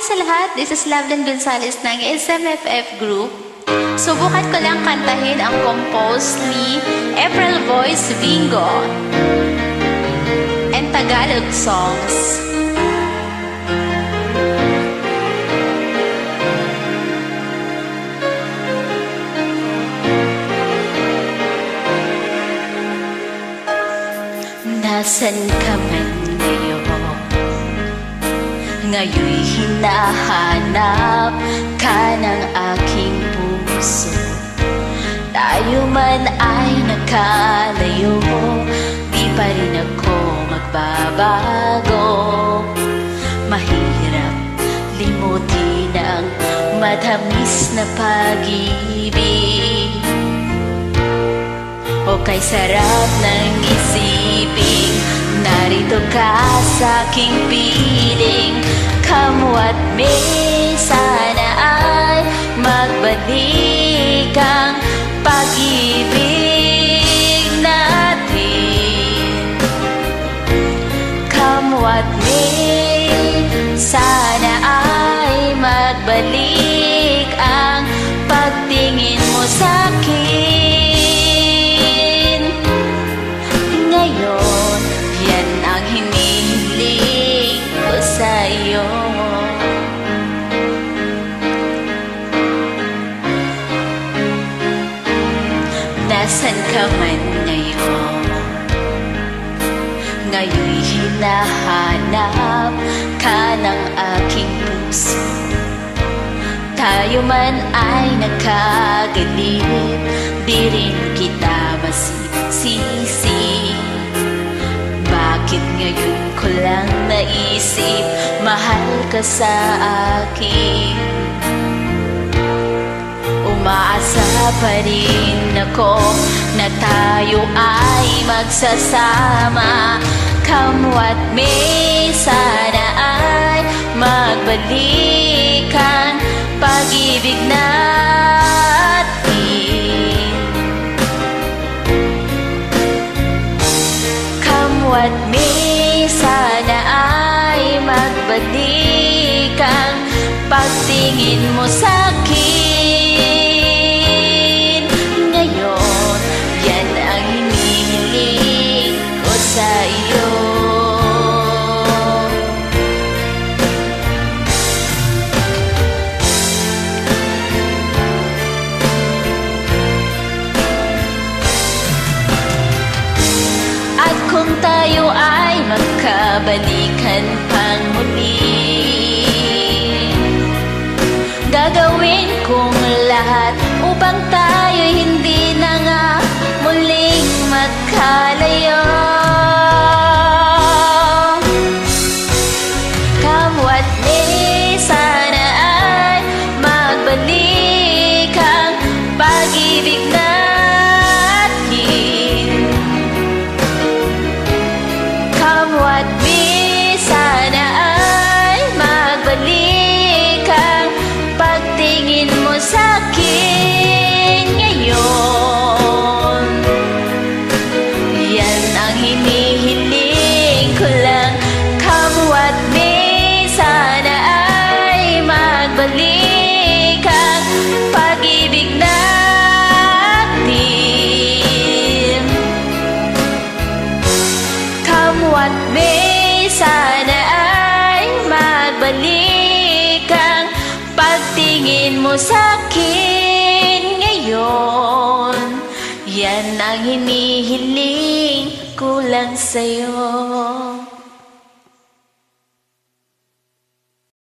sa lahat, this is Loveland Gonzalez ng SMFF Group. Subukan ko lang kantahin ang compose ni April Voice Bingo and Tagalog songs. Nasaan ka man ngayon? Ngayon'y hinahanap ka ng aking puso. Tayo man ay nakalayo, di pa rin ako magbabago. Mahirap limutin ang matamis na pag-ibig, o kay sarap ng isiping narito ka sa aking piling. Kamwa't may sana ay magbalik ang pag-ibig natin. Kamwa't may sana ay magbalik ang pagtingin mo sa akin. Ngayon, yan ang hinihiling ko sa'yo. Nasaan ka man ngayon? Ngayon'y hinahanap ka ng aking puso. Tayo man ay nakagalit, di rin kita masisisi. Bakit ngayon ko lang naisip mahal ka sa akin? Umaasa pa rin ako na tayo ay magsasama. Kamwa't may sana ay magbalik ang pag-ibig natin. Kamwa't may sana ay magbalik ang pagtingin mo sa akin. Ngayon, yan ang hinihiling ko sa iyo. At kung tayo ay magkabalikan pang muli, gagawin kong lahat upang tayo hindi na nga muling magkalayo. Kamwa't may sana ay magbalik ang pag-ibig natin. Kamwa't may sana ay magbalik ang pagtingin mo sa akin. Ngayon, yan ang hinihiling ko lang. Kamwa't may sana ay magbalik ang pag-ibig natin. Kamwa't may sana ay magbalik ang pagtingin mo sa akin. Ngayon, yan ang hinihiling ko lang sa'yo.